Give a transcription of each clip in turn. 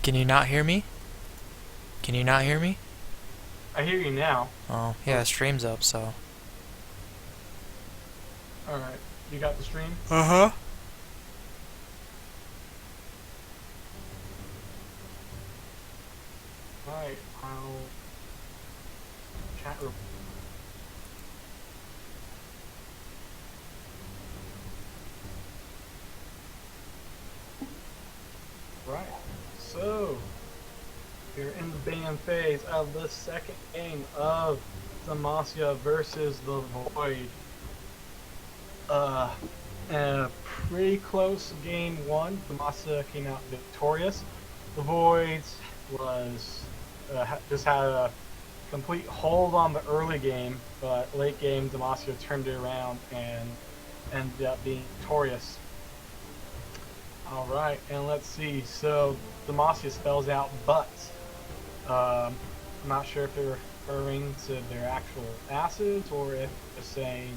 Can you not hear me? Can you not hear me? I hear you now. Oh, yeah, stream's up, so. Alright, you got the stream? Uh-huh. Alright, I'll chat real. Right, so we're in the ban phase of the second game of Demacia versus the Void. A pretty close game one. Demacia came out victorious. The Void was just had a complete hold on the early game, but late game Demacia turned it around and ended up being victorious. All right, and let's see. So Demacia spells out "but." I'm not sure if they're referring to their actual asses or if they're saying,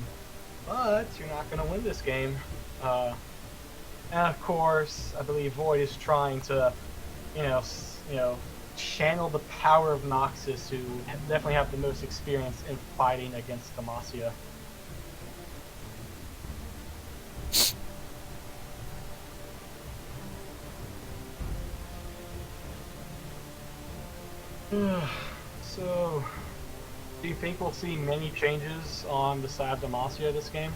"But you're not going to win this game." And of course, I believe Void is trying to, channel the power of Noxus, who definitely have the most experience in fighting against Demacia. So, do you think we'll see many changes on the side of Demacia this game?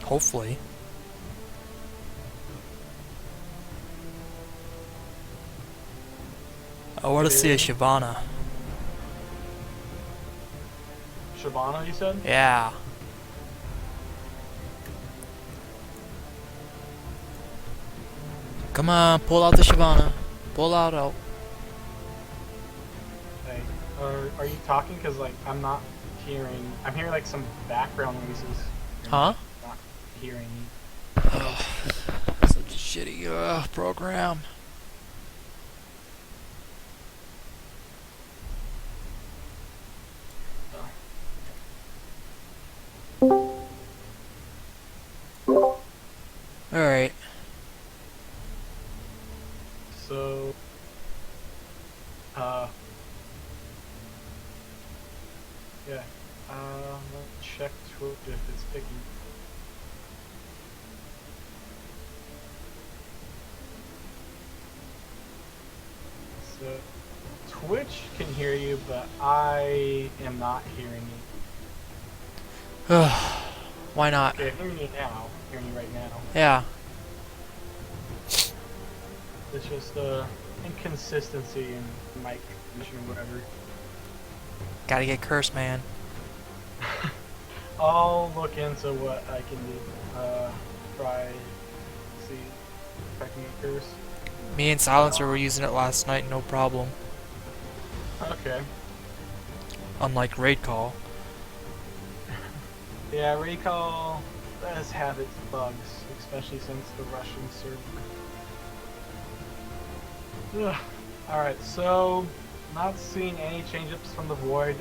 Hopefully. I want to see a Shyvana. Shyvana, you said? Yeah. Come on, pull out the Shyvana. Pull out. Hey, are you talking? Because, like, I'm not hearing... I'm hearing, like, some background noises. Huh? Not hearing you. Oh, such a shitty program. Alright. So, yeah, let's check Twitch if it's picking. So, Twitch can hear you, but I am not hearing you. Why not? Okay, hearing you now. Hearing you right now. Yeah. It's just inconsistency in mic transmission or whatever. Gotta get cursed, man. I'll look into what I can do. Try see if I can get curse. Me and Silencer were using it last night, no problem. Okay. Unlike Raid Call. Yeah, Recall does have its bugs, especially since the Russian server. Ugh. Alright, so not seeing any change-ups from the Void,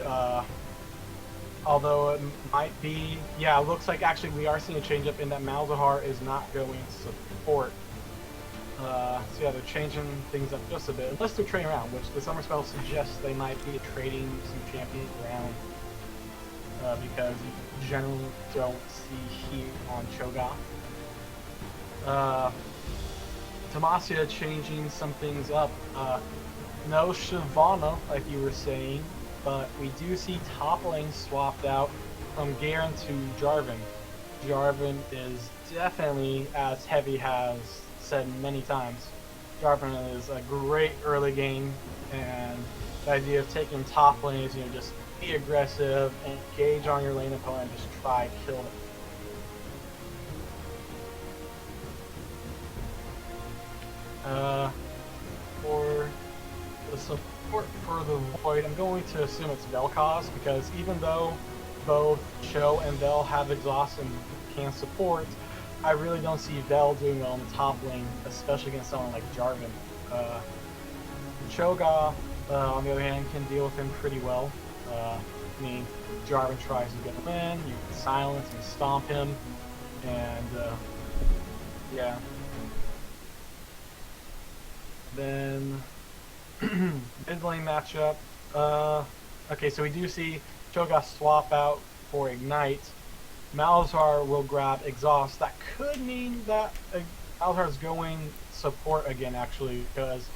although it might be... Yeah, it looks like actually we are seeing a change-up in that Malzahar is not going to support. So yeah, they're changing things up just a bit, unless they're trading around, which the Summer Spell suggests they might be trading some champions around. Because you generally don't see heat on Cho'Gath. Demacia changing some things up. No Shyvana, like you were saying, but we do see top lane swapped out from Garen to Jarvan. Jarvan is definitely, as Heavy has said many times, Jarvan is a great early game, and the idea of taking top lane is, just be aggressive, engage on your lane opponent, and just try kill it. For the support for the Void, I'm going to assume it's Vel'Koz, because even though both Cho and Vel have exhaust and can support, I really don't see Vel doing well in the top lane, especially against someone like Jarvan. Cho'Gath, on the other hand, can deal with him pretty well. Jarvan tries to get him in, you can silence and stomp him, and yeah. Then mid lane matchup. Okay, so we do see Cho'Gath swap out for Ignite. Malzahar will grab Exhaust. That could mean that Malzahar's going support again, actually, because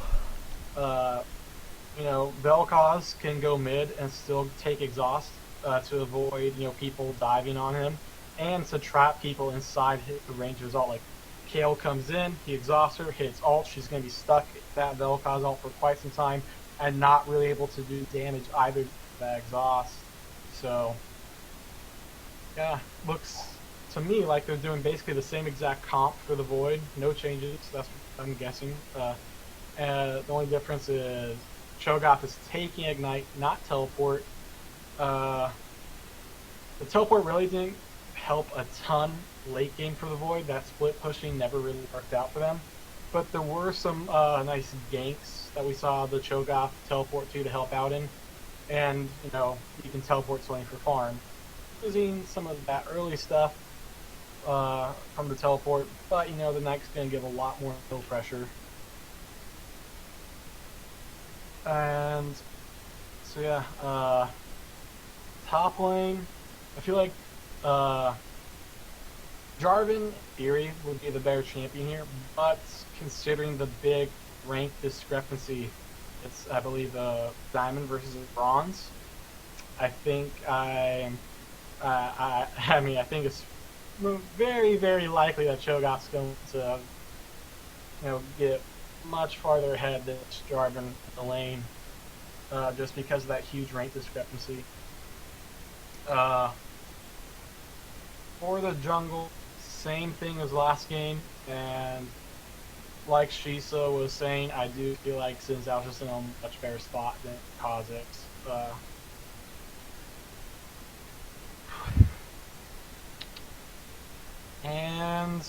Vel'Koz can go mid and still take Exhaust to avoid people diving on him and to trap people inside the range of his ult. Like Kayle comes in, he exhausts her, hits ult, she's going to be stuck at that Vel'Koz ult for quite some time and not really able to do damage either to that exhaust. So yeah, looks to me like they're doing basically the same exact comp for the Void, no changes. That's what I'm guessing. And the only difference is Cho'Gath is taking Ignite, not Teleport. The Teleport really didn't help a ton late game for the Void. That split pushing never really worked out for them. But there were some nice ganks that we saw the Cho'Gath teleport to help out in. And, you can teleport Swain for farm. Using some of that early stuff from the teleport, but, the Knight's going to give a lot more kill pressure. And, so yeah, top lane, I feel like Jarvan, in theory, would be the better champion here, but considering the big rank discrepancy, it's, I believe, Diamond versus Bronze, I think I think it's very, very likely that Cho'Gath's going to, get much farther ahead than Jarvan in the lane, just because of that huge rank discrepancy. For the jungle, same thing as last game, and like Shisa was saying, I do feel like Sinzal's just in a much better spot than Kha'Zix. And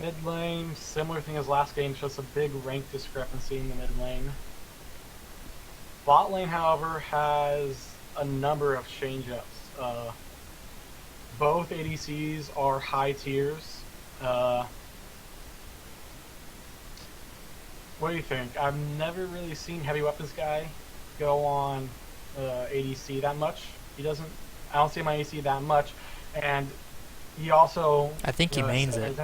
mid lane, similar thing as last game, just a big rank discrepancy in the mid lane. Bot lane, however, has a number of change-ups. Both ADCs are high tiers. What do you think? I've never really seen Heavy Weapons guy go on ADC that much. I don't see my ADC that much, and he also. I think he mains it.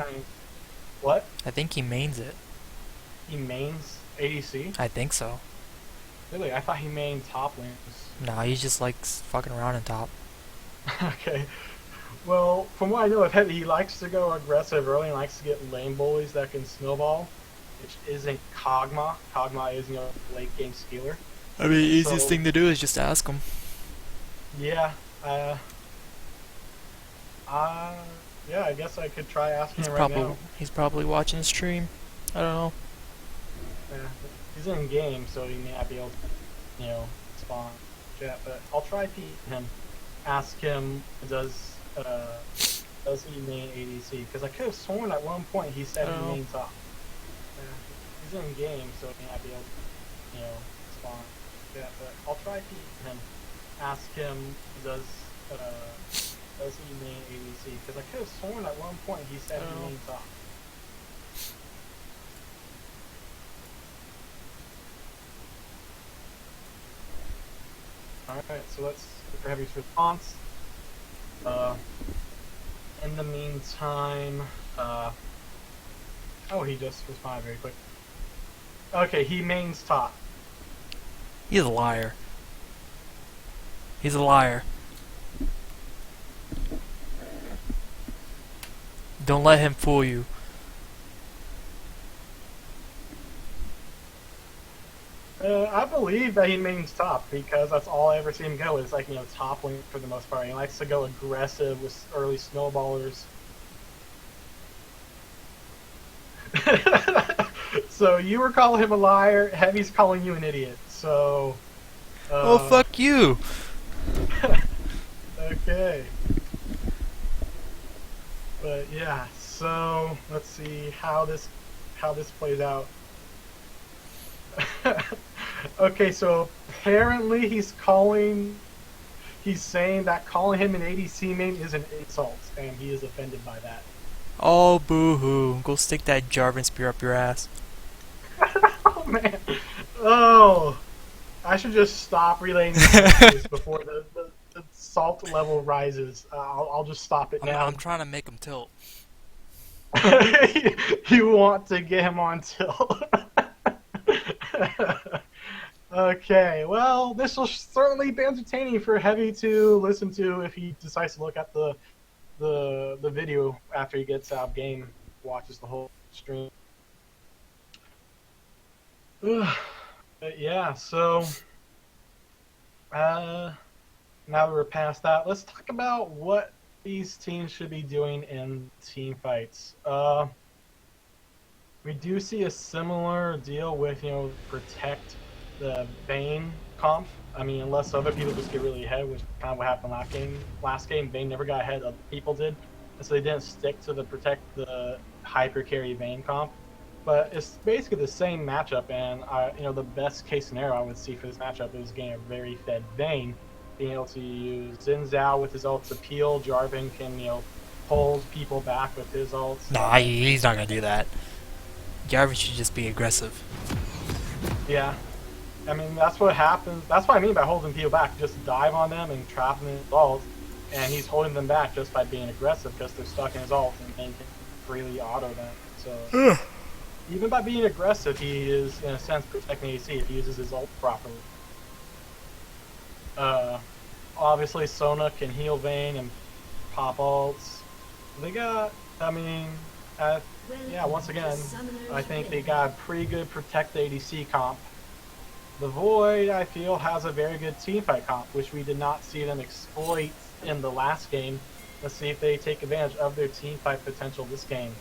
What? I think he mains it. He mains ADC? I think so. Really? I thought he mained top lanes. Nah, he just likes fucking around in top. Okay. Well, from what I know of Heavy, he likes to go aggressive early and likes to get lane bullies that can snowball, which isn't Kog'Maw. Kog'Maw is, late game stealer. I mean, the easiest thing to do is just ask him. Yeah. Yeah, I guess I could try asking him right now. He's probably watching the stream. I don't know. Yeah, he's in game, so he may not be able to, spawn chat. But I'll try him. Ask him, does he main ADC? Because I could have sworn at one point he said he main top. He's in game, so he may not be able to, spawn chat. But I'll try him. Ask him, does he main ADC? Because I could have sworn at one point he said he main top. Alright, so let's look for Heavy's response. In the meantime, he just responded very quick. Okay, he mains top. He's a liar. He's a liar. Don't let him fool you. I believe that he mains top because that's all I ever see him go is top lane for the most part. He likes to go aggressive with early snowballers. So you were calling him a liar, Heavy's calling you an idiot. So oh, fuck you. Okay. But yeah, so let's see how this plays out. Okay, so apparently he's saying that calling him an ADC main is an insult, and he is offended by that. Oh, boo-hoo. Go stick that Jarvan spear up your ass. man. Oh, I should just stop relaying these messages before the salt level rises. I'll just stop it now. I'm trying to make him tilt. You want to get him on tilt. Okay, well, this will certainly be entertaining for Heavy to listen to if he decides to look at the video after he gets out of game, watches the whole stream. But yeah, so now that we're past that, let's talk about what these teams should be doing in team fights. We do see a similar deal with, protect the Vayne comp. I mean, unless other people just get really ahead, which kind of what happened last game. Last game, Vayne never got ahead, other people did. And so they didn't stick to the protect the hyper carry Vayne comp. But it's basically the same matchup, and the best case scenario I would see for this matchup is getting a very fed Vayne, being able to use Xin Zhao with his ults to peel. Jarvan can, hold people back with his ults. Nah, he's not gonna do that. Jarvan should just be aggressive. Yeah. I mean, that's what happens. That's what I mean by holding people back. Just dive on them and trap them in his ult, and he's holding them back just by being aggressive because they're stuck in his ult and they can freely auto them. So even by being aggressive, he is, in a sense, protecting AC if he uses his ult properly. Obviously, Sona can heal Vayne and pop ults. They got, once again, I think they got a pretty good protect the ADC comp. The Void, I feel, has a very good teamfight comp, which we did not see them exploit in the last game. Let's see if they take advantage of their teamfight potential this game.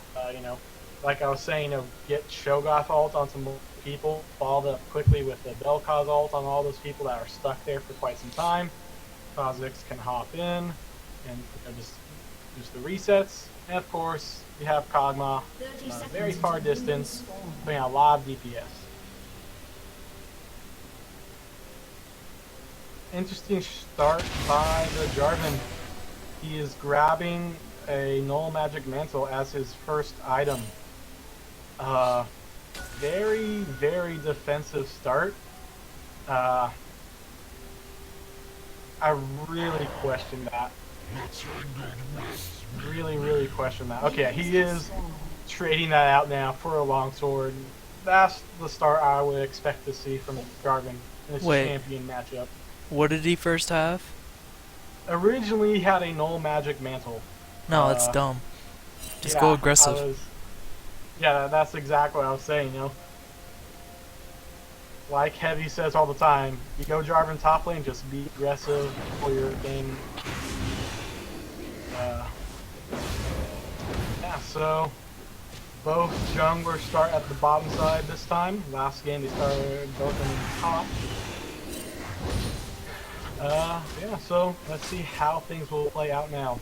Like I was saying, get Shogoth ult on some people, follow that up quickly with the Vel'Koz ult on all those people that are stuck there for quite some time. Kha'Zix can hop in and just the resets. And of course, you have Kog'Maw, very far distance, putting out a lot of DPS. Interesting start by the Jarvan. He is grabbing a Null Magic Mantle as his first item. Very, very defensive start. I really question that. Really question that. Okay, he is trading that out now for a longsword. That's the start I would expect to see from Jarvan in this champion matchup. What did he first have? Originally, he had a Null Magic Mantle. No, that's dumb. Just go aggressive. That's exactly what I was saying, Like Heavy says all the time, you go Jarvan top lane, just be aggressive for your game. So both junglers start at the bottom side this time. Last game they started both in the top. So let's see how things will play out now.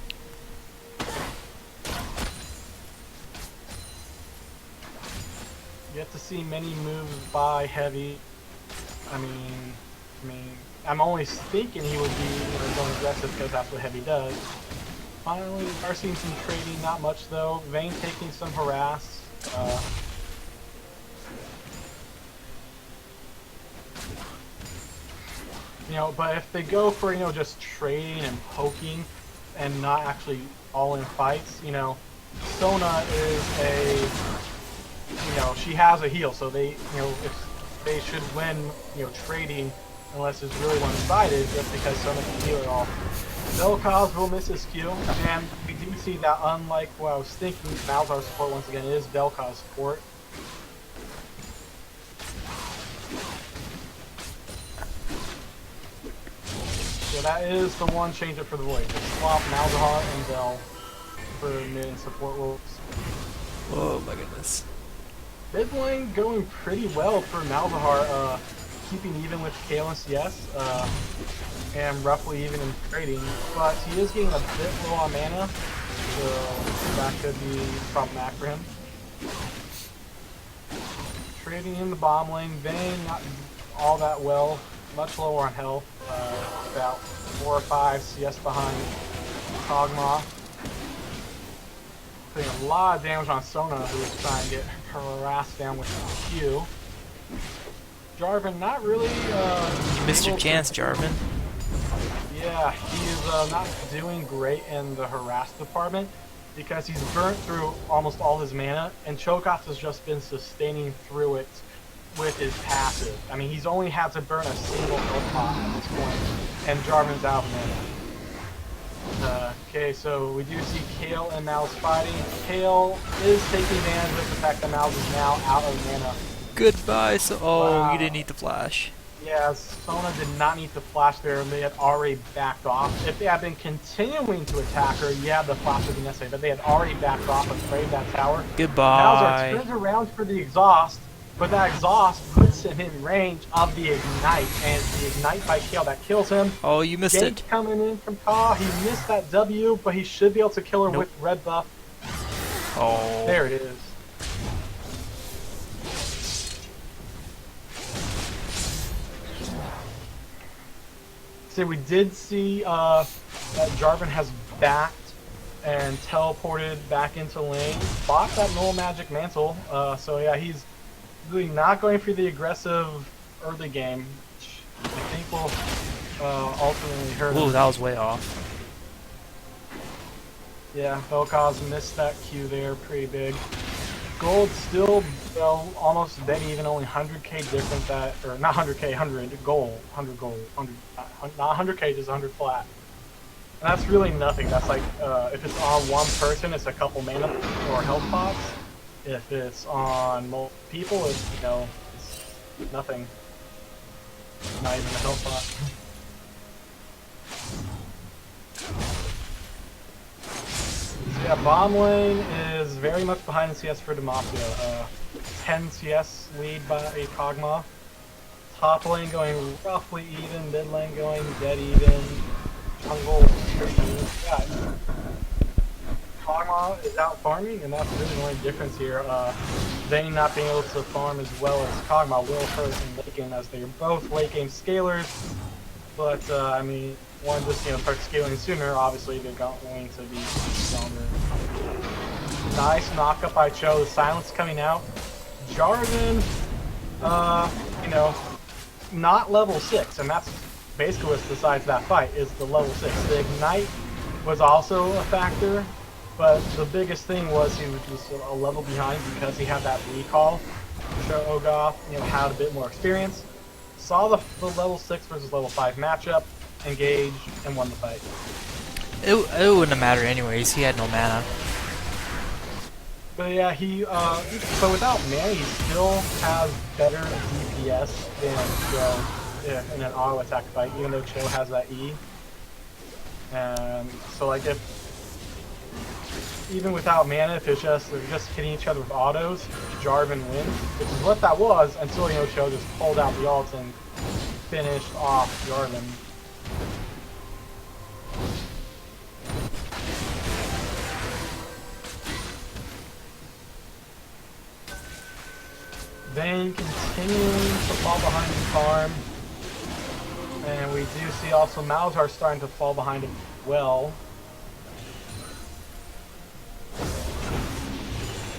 You have to see many moves by Heavy. I'm only thinking he would be going aggressive because that's what Heavy does. Finally, we are seeing some trading, not much though. Vayne taking some harass. But if they go for, just trading and poking and not actually all in fights, Sona is she has a heal, so they, if they should win, trading unless it's really one-sided just because Sona can heal it all. Vel'Koz will miss his Q, and we do see that unlike what I was thinking, Malzahar support once again is Vel'Koz support. So that is the one change up for the Void. Just swap Malzahar and Vel for mid and support roles. Oh my goodness. Mid lane going pretty well for Malzahar, keeping even with Kayle and CS, and roughly even in trading, but he is getting a bit low on mana, so that could be problematic for him. Trading in the bottom lane, Vayne not all that well, much lower on health, about 4 or 5 CS behind Kog'Maw. Putting a lot of damage on Sona, who is trying to get harassed down with the Q. Jarvan not really. You missed your chance, Jarvan. Yeah, he's not doing great in the harass department because he's burnt through almost all his mana, and Cho'Gath has just been sustaining through it with his passive. I mean, he's only had to burn a single health pot at this point, and Jarvan's out of mana. Okay, so we do see Kale and Mal's fighting. Kale is taking advantage of the fact that Mal is now out of mana. Goodbye. So, oh, Wow. you didn't need the flash. Yeah, Sona did not need to flash there, and they had already backed off. If they had been continuing to attack her, yeah, the flash would be necessary, but they had already backed off and sprayed that tower. Goodbye. Malzahar turns around for the exhaust, but that exhaust puts him in range of the ignite, and the ignite by Kale that kills him. Oh, you missed Gank it. coming in from Ka. He missed that W, but he should be able to kill her Nope. with red buff. Oh. There it is. So we did see that Jarvan has backed and teleported back into lane, bought that null magic mantle. So yeah, he's really not going for the aggressive early game, which I think will ultimately hurt him. Ooh, that was way off. Yeah, Vel'Koz missed that Q there pretty big. Gold still, well, almost dead even, only 100k difference at, or not 100k, 100 gold, 100 gold, 100, not 100k, just 100 flat. And that's really nothing. That's like, if it's on one person, it's a couple mana or health pots. If it's on multiple people, it's, you know, it's nothing. Not even a health pot. Yeah, bomb lane is very much behind the CS for Demacia. 10 CS lead by Kog'Maw. Top lane going roughly even, mid lane going dead even. Jungle pretty even. Yeah. Kog'Maw is out farming, and that's really the only difference here. Vayne not being able to farm as well as Kog'Maw will hurt in late game, as they're both late game scalers. But I mean, one just starts scaling sooner. Obviously, they're going to be stronger. Nice knockup by Cho. The silence coming out. Jarvan, not level 6, and that's basically what's besides that fight is the level 6. The ignite was also a factor, but the biggest thing was he was just a level behind because he had that recall. Cho'Gath, had a bit more experience. Saw the level 6 versus level 5 matchup, engaged, and won the fight. It wouldn't have mattered anyways. He had no mana. But yeah, but without mana, he still has better DPS than Cho in an auto attack fight, even though Cho has that E. And so like even without mana, if they're just hitting each other with autos, Jarvan wins, which is what that was until Cho just pulled out the ults and finished off Jarvan. Vayne continuing to fall behind in farm, and we do see also Malzahar starting to fall behind as well.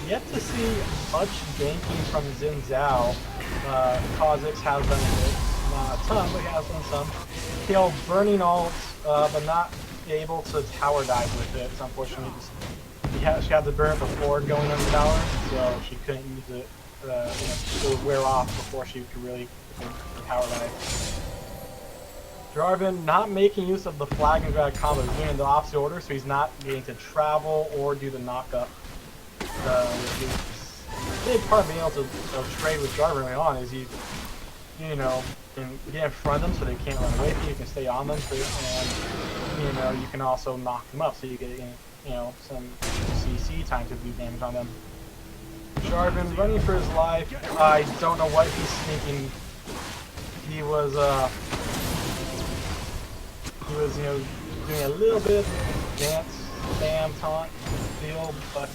Yet to see much ganking from Xin Zhao. Kha'Zix has done it, not a ton, but he has done some. Kale burning ults, but not able to tower dive with it. It's unfortunately she had to burn it before going on the tower, so she couldn't use it. It would wear off before she could really power dive. Jarvan not making use of the flag and grab combo, he's doing the opposite order, so he's not getting to travel or do the knockup. A big part of being able to trade with Jarvan early on is you can get in front of them so they can't run away from you. You can stay on them, and you can also knock them up so you get some CC time to do damage on them. Jarvan running for his life. I don't know what he's thinking. He was doing a little bit of dance, spam, taunt deal, but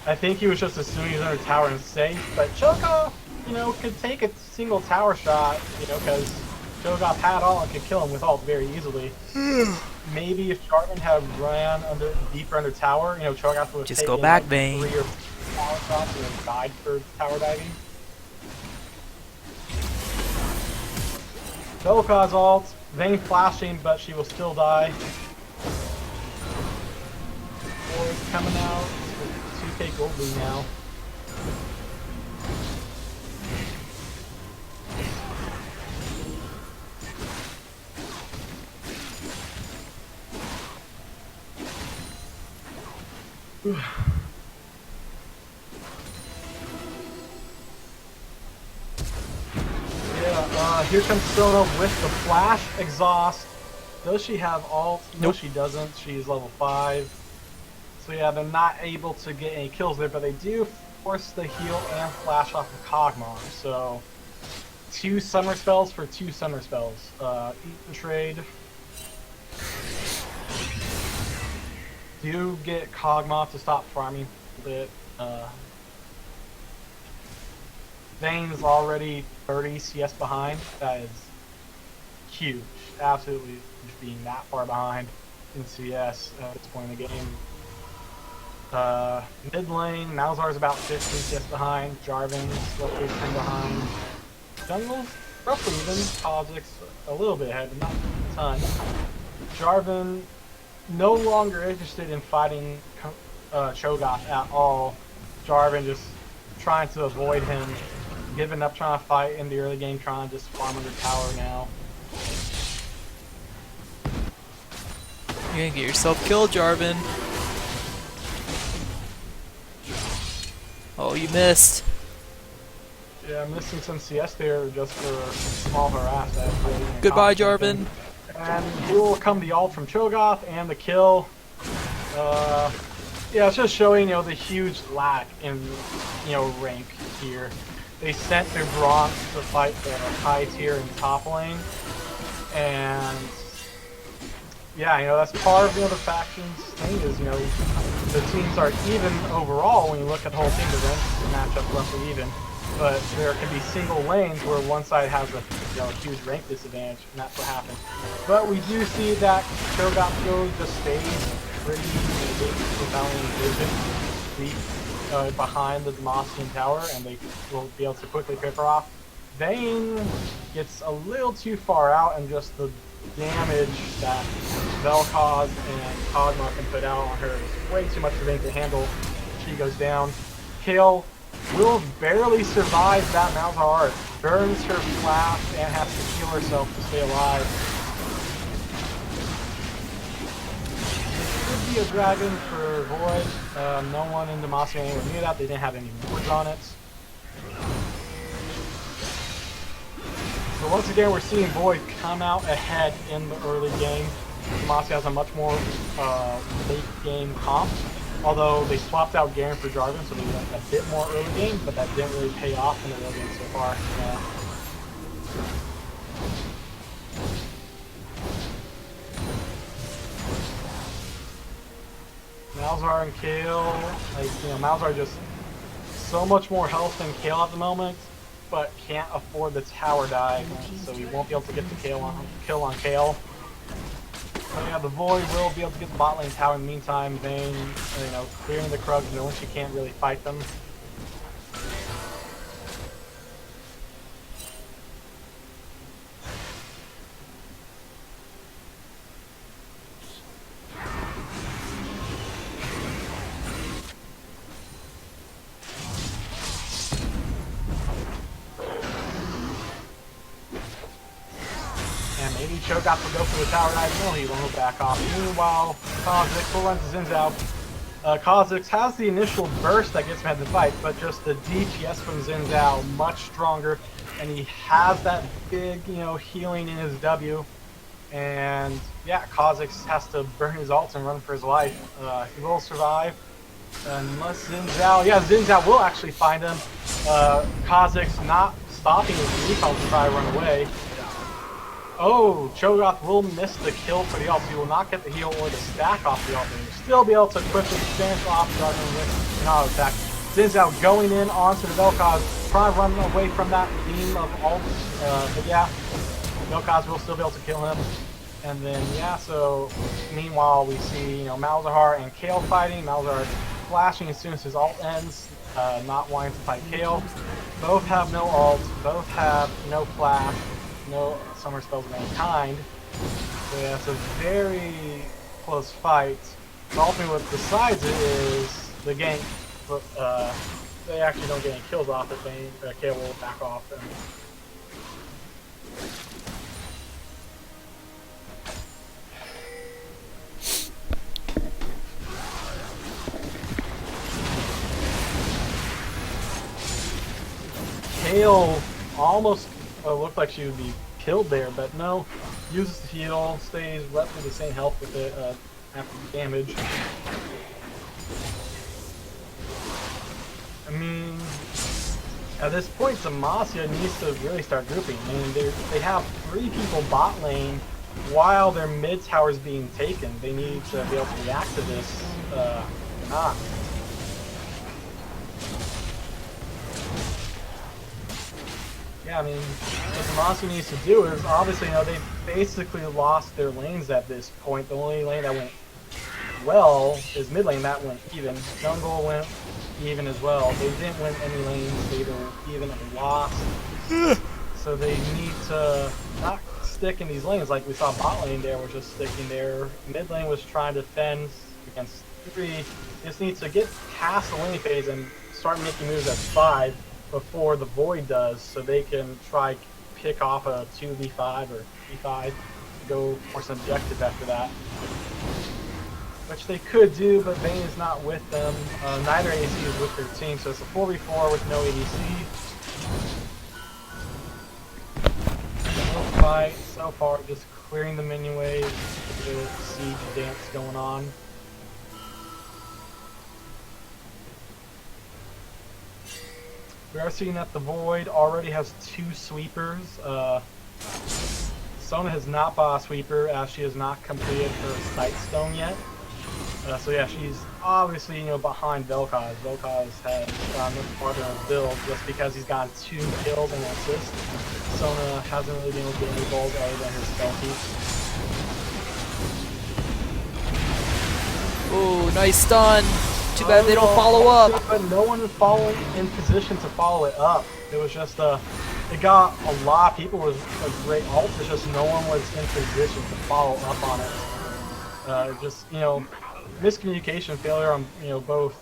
I think he was just assuming he was under tower and safe. But Cho'Gath, could take a single tower shot, because Cho'Gath had all and could kill him with ult very easily. Maybe if Jarvan had ran deeper under tower, Cho'Gath would have Just taken go back, like Vayne. 3 or 4 tower shots and then died for tower diving. Vel'Koz ult, Vayne flashing, but she will still die. Void's coming out with 2k gold lead now. Here comes Sona with the flash exhaust. Does she have ult? No, Nope. she doesn't. She's level 5. So yeah, they're not able to get any kills there, but they do force the heal and flash off of Kog'Maw. So 2 summer spells for 2 summer spells. Eat the trade. Do get Kog'Maw to stop farming a bit. Vayne's already 30 CS behind. That is huge. Absolutely huge being that far behind in CS at this point in the game. Mid lane, Malzar's about 15 CS behind. Jarvan's roughly 10 behind. Jungle's roughly even. Kha'Zix a little bit ahead, but not a ton. Jarvan no longer interested in fighting Cho'Gath at all. Jarvan just trying to avoid him. Giving up trying to fight in the early game, trying to just farm under tower now. You're gonna get yourself killed, Jarvan. Oh, you missed. Yeah, I'm missing some CS there just for small harass. That really Goodbye, Jarvan. And here will come the ult from Cho'Gath and the kill. Yeah, it's just showing, the huge lack in, rank here. They sent their Bronx to fight the high tier in top lane, and yeah, that's part of the factions thing is the teams are even overall when you look at the whole team. The ranks match up roughly even, but there can be single lanes where one side has a huge rank disadvantage, and that's what happens. But we do see that Cho'Gath just stays pretty without any vision. Behind the Demacia tower, and they will be able to quickly pick her off. Vayne gets a little too far out, and just the damage that Vel'Koz and Kog'Maw can put out on her is way too much for Vayne to handle. She goes down. Kayle will barely survive that Malzahar. Burns her flash and has to heal herself to stay alive. A dragon for Void. No one in Demacia anywhere near that. They didn't have any wards on it. So once again, we're seeing Void come out ahead in the early game. Demacia has a much more late game comp. Although they swapped out Garen for Jarvan, so they went a bit more early game, but that didn't really pay off in the early game so far. Malzahar and Kayle, Malzahar just so much more health than Kayle at the moment, but can't afford the tower dive, so he won't be able to get the kill on Kayle. So yeah, the Void will be able to get the bot lane tower in the meantime. Vayne, clearing the Krugs, knowing she can't really fight them. Maybe Cho'Gath will go for the tower dive. No, he won't back off. Meanwhile, Kha'Zix will run to Xin Zhao. Kha'Zix has the initial burst that gets him ahead in the fight, but just the DPS from Xin Zhao much stronger, and he has that big, healing in his W. And yeah, Kha'Zix has to burn his ults and run for his life. He will survive. Unless Xin Zhao will actually find him. Kha'Zix not stopping his recall to try to run away. Oh, Cho'Gath will miss the kill for the ult. He will not get the heal or the stack off the ult. He will still be able to quickly finish off Jarvan with an auto attack. Xin Zhao going in onto the Vel'Koz, trying to run away from that beam of ults. But yeah, Vel'Koz will still be able to kill him. And then, so meanwhile, we see, Malzahar and Kayle fighting. Malzahar flashing as soon as his ult ends, not wanting to fight Kayle. Both have no ult, both have no flash. no summer spells of any kind. So yeah, it's a very close fight. And ultimately what decides it is the gank, they actually don't get any kills off it, Kayle will back off and Kayle almost looked like she would be killed there, but no. Uses the heal, stays roughly the same health with it after the damage. I mean, at this point, Demacia needs to really start grouping. I mean, they have 3 people bot lane while their mid tower is being taken. They need to be able to react to this. Not. Yeah, I mean, what Demacia needs to do is, obviously, they basically lost their lanes at this point. The only lane that went well is mid lane, that went even. Jungle went even as well. They didn't win any lanes, they either even or lost. So they need to not stick in these lanes like we saw bot lane there was just sticking there. Mid lane was trying to defend against 3. They just need to get past the lane phase and start making moves at 5. Before the Void does, so they can try pick off a 2v5 or v5 to go for some objective after that. Which they could do, but Vayne is not with them. Neither AC is with their team, so it's a 4v4 with no ADC. No fight so far, just clearing the minion waves, the siege dance going on. We are seeing that the Void already has 2 sweepers. Sona has not bought a sweeper as she has not completed her sight stone yet. So yeah, she's obviously behind Vel'Koz. Vel'Koz has gone much farther in his build just because he's gotten 2 kills and an assist. Sona hasn't really been able to get any balls other than his spell keep. Ooh, nice stun. Too bad they don't follow up. But no one was following in position to follow it up. It was just it got a lot of people with a great ult. It's just no one was in position to follow up on it. Just miscommunication, failure on both.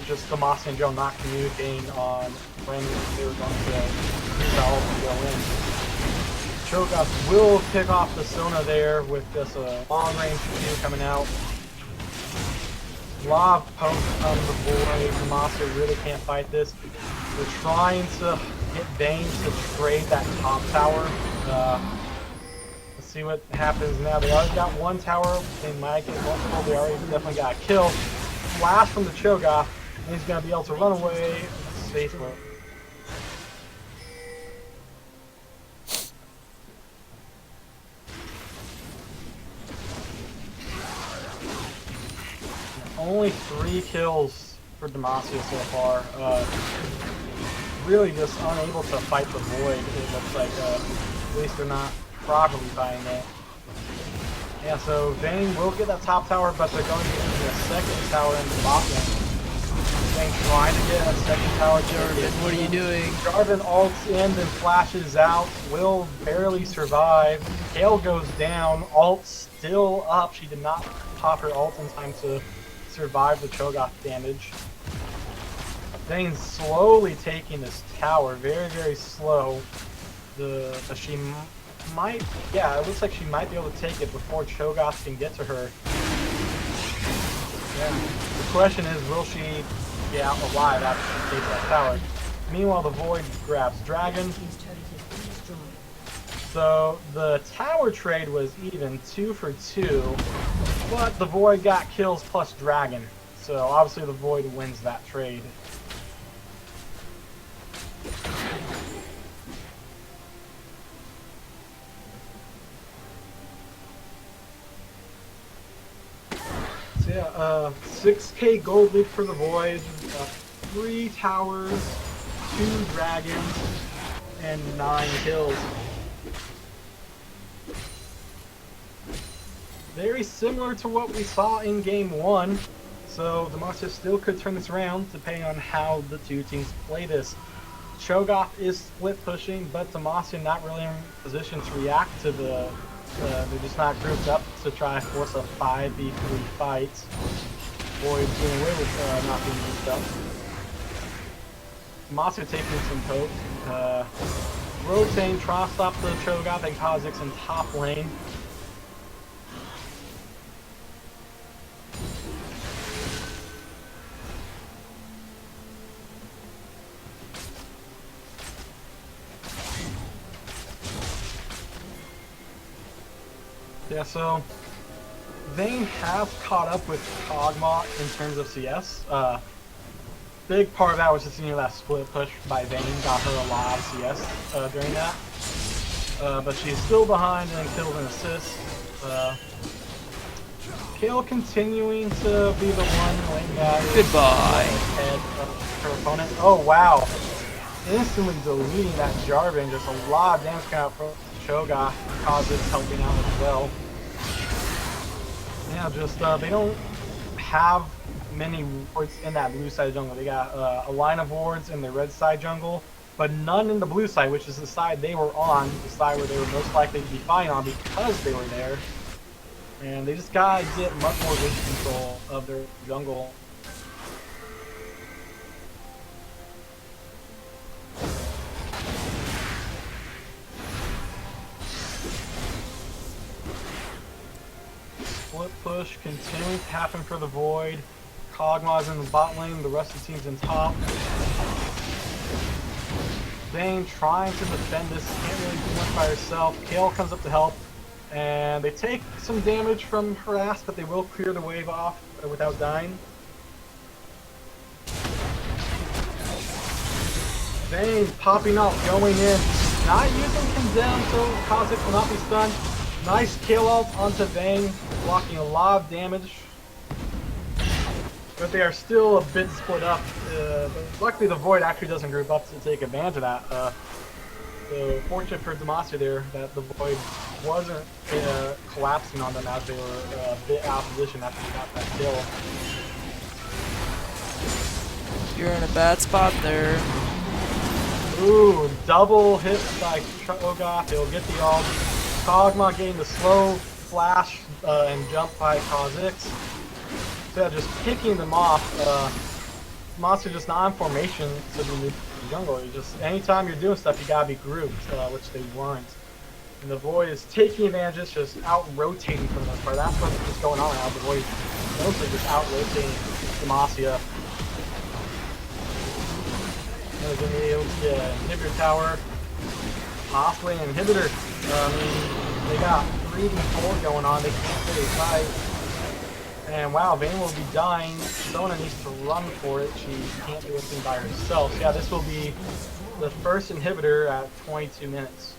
Just Demacia and Joe not communicating on when they were going to use that ult and go in. Cho'Gath will pick off the Sona there with just a long range Q coming out. A lot of pokes on the Void. Demacia really can't fight this. They're trying to get Vayne to trade that top tower. Let's see what happens now. They already got 1 tower. They might get multiple. They already definitely got a kill. Flash from the Cho'Gath. And he's going to be able to run away safely. Only 3 kills for Demacia so far. Really just unable to fight the Void. It looks like at least they're not properly fighting it. Yeah, so Vayne will get that top tower, but they're going to get into a second tower in the bot lane. Vayne trying to get a second tower. Jarvan, what are you doing? Jarvan ults in, then flashes out. Will barely survive. Kayle goes down. Ult still up. She did not pop her ult in time to survive the Cho'Gath damage. Vayne's slowly taking this tower, very, very slow. She might, yeah, it looks like she might be able to take it before Cho'Gath can get to her. Yeah. The question is, will she get out alive after she takes that tower? Meanwhile, the Void grabs Dragon. So the tower trade was even 2 for 2. But the Void got kills plus Dragon, so obviously the Void wins that trade. So yeah, 6k gold lead for the Void, 3 towers, 2 dragons, and 9 kills. Very similar to what we saw in Game 1, so Demacia still could turn this around depending on how the 2 teams play this. Cho'Gath is split pushing, but Demacia not really in position to react to the. They're just not grouped up to try to force a 5v3 fight. Void getting away with not being grouped up. Demacia taking some poke. Rotating, trying to stop the Cho'Gath and Kha'Zix in top lane. Yeah, so Vayne has caught up with Kog'Maw in terms of CS. Big part of that was just that split push by Vayne got her a lot of CS during that. But she's still behind in kills and assists. Kayle continuing to be the one lane guy. Goodbye. Ahead of her opponent. Oh wow! Instantly deleting that Jarvan. Just a lot of damage coming out from Cho'Gath. Kha'Zix helping out as well. Yeah, just they don't have many wards in that blue side jungle. They got a line of wards in the red side jungle, but none in the blue side, which is the side they were on, the side where they were most likely to be fine on because they were there. And they just gotta get much more vision control of their jungle. Split push continuing to happen for the Void. Kog'Maw's in the bot lane, the rest of the team's in top. Vayne trying to defend this, can't really do much by herself. Kayle comes up to help, and they take some damage from Harass, but they will clear the wave off without dying. Vayne popping up, going in, not using Condemn, so Kha'Zix will not be stunned. Nice kill ult onto Vayne, blocking a lot of damage. But they are still a bit split up. Luckily the Void actually doesn't group up to take advantage of that. So fortunate for Demacia there that the Void wasn't collapsing on them as they were a bit out of position after they got that kill. You're in a bad spot there. Ooh, double hit by Cho'Gath. They'll get the ult. Kog'Maw getting the slow flash and jump by Kha'Zix. So yeah, just picking them off. Monster just not in formation to the jungle. You just anytime you're doing stuff, you gotta be grouped, which they weren't. And the Void is taking advantage, just out rotating for the most part. That's what's going on now. The Void mostly just out rotating Demacia. And then they able to get an inhibitor tower. Possibly an inhibitor. They got 3v4 going on. They can't really fight. And wow, Vayne will be dying. Sona needs to run for it. She can't do anything by herself. So yeah, this will be the first inhibitor at 22 minutes.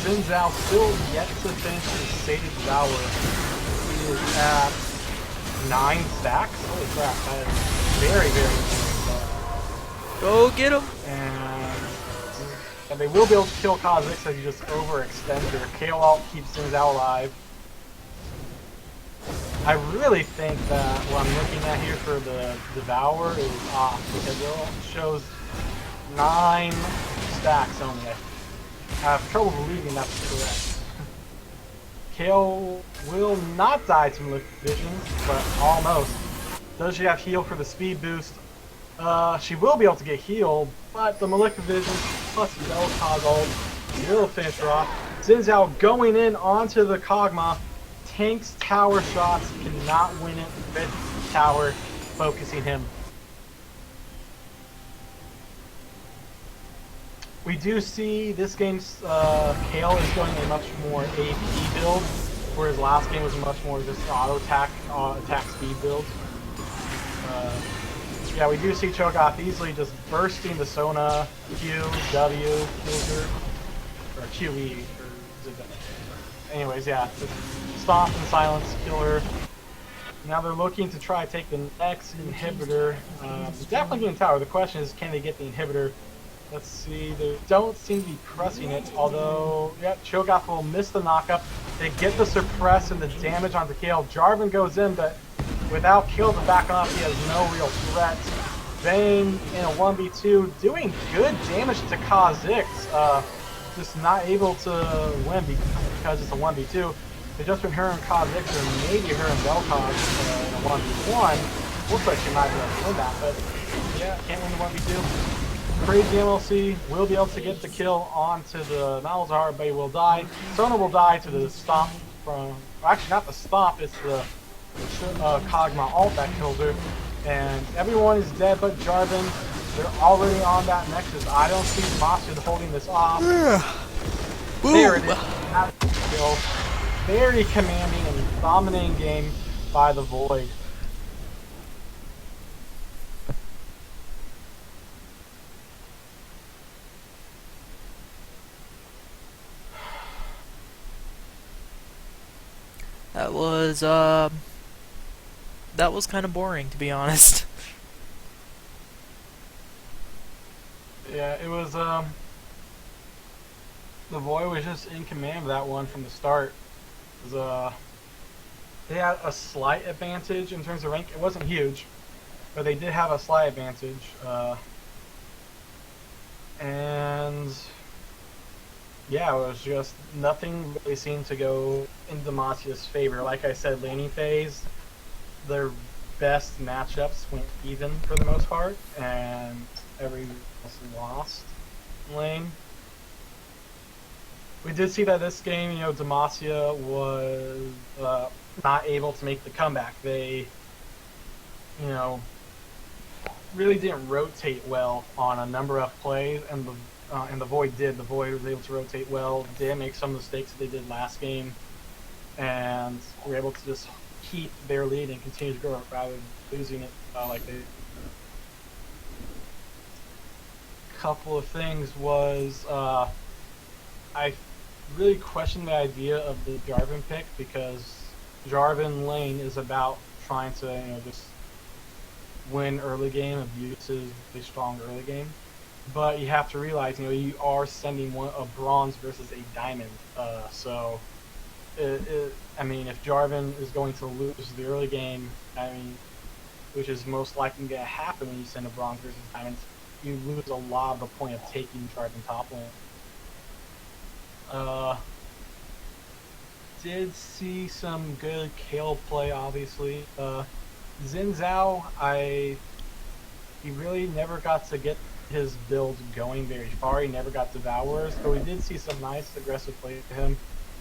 Xin Zhao still yet to finish his Sated Devour. He is at 9 stacks. Holy crap, that is very, very good. Go get him! And they will be able to kill Kha'Zix as you just overextend her. Kayle ult keeps Xin Zhao alive. I really think that what I'm looking at here for the Devour is off because it shows 9 stacks only. I have trouble believing that's correct. Kayle will not die to Malefic Visions, but almost. Does she have heal for the speed boost? She will be able to get healed, but the Malefic Visions plus Vel'Koz ult will finish her off. Xin Zhao going in onto the Kog'Maw. Tanks tower shots, cannot win it. Red tower focusing him. We do see this game's Kayle is going a much more AP build, whereas last game was much more just auto attack, attack speed build. yeah, we do see Cho'Gath easily just bursting the Sona, Q, W, kills her, or QE, or is it W? Anyways, yeah, just stomp and silence, kill her. Now they're looking to try to take the next inhibitor. Definitely getting tower. The question is, can they get the inhibitor? Let's see. They don't seem to be pressing it, although, yeah, Cho'Gath will miss the knockup. They get the suppress and the damage onto Kale. Jarvan goes in, but without Kill to back off, he has no real threat. Vayne in a 1v2 doing good damage to Kha'Zix. Just not able to win because it's a 1v2. They just been her and Kha'Zix or maybe her and Vel'Koz in a 1v1. Looks like she might be able to win that, but yeah, can't win the 1v2. Crazy MLC will be able to get the kill onto the Malzahar, but he will die. Sona will die to the stomp from, well, actually not the stomp, it's the Kog'Maw ult that kills her. And everyone is dead but Jarvan. They're already on that Nexus. I don't see Demacia holding this off. There it is. That's the kill. Very commanding and dominating game by the Void. That was kind of boring, to be honest. Yeah, it was, the Void was just in command of that one from the start. It was, they had a slight advantage in terms of rank. It wasn't huge, but they did have a slight advantage. And yeah, it was just nothing really seemed to go in Demacia's favor. Like I said, laning phase, their best matchups went even for the most part, and everyone else lost lane. We did see that this game, you know, Demacia was not able to make the comeback. They, you know, really didn't rotate well on a number of plays, and the Void did. The Void was able to rotate well, didn't make some mistakes that they did last game, and were able to just keep their lead and continue to grow it rather than losing it like they did. Couple of things was I really questioned the idea of the Jarvan pick, because Jarvan lane is about trying to, you know, just win early game, abuse is a strong early game. But you have to realize, you know, you are sending a bronze versus a diamond. So, I mean, if Jarvan is going to lose the early game, I mean, which is most likely going to happen when you send a bronze versus diamond, you lose a lot of the point of taking Jarvan top lane. Did see some good Kale play, obviously. Xin Zhao, he really never got to get his build going very far. He never got Devourers, but we did see some nice aggressive play to him,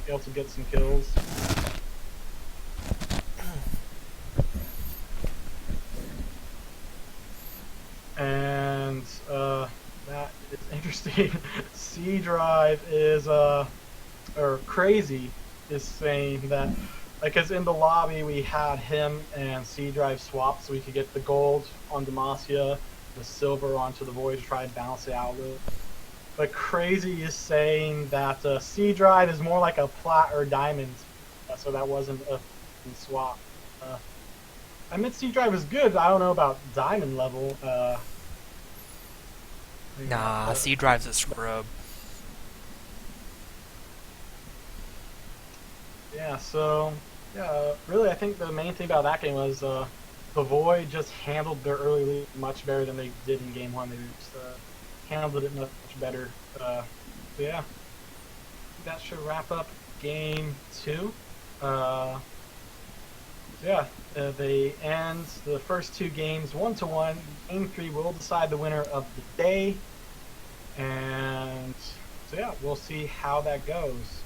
able to get some kills. And that is interesting. C Drive is or Crazy is saying that, because in the lobby we had him and C Drive swapped so we could get the gold on Demacia, the silver onto the Void to try and balance it out a little. But Crazy is saying that C Drive is more like a plat or diamond, so that wasn't a swap. I meant C Drive is good. I don't know about diamond level. Nah, C Drive's a scrub. Yeah, so yeah, really I think the main thing about that game was the Void just handled their early lead much better than they did in game one. They just handled it much better. So yeah, that should wrap up game two. Yeah, they end the first two games 1-1. Game three will decide the winner of the day, and so yeah, we'll see how that goes.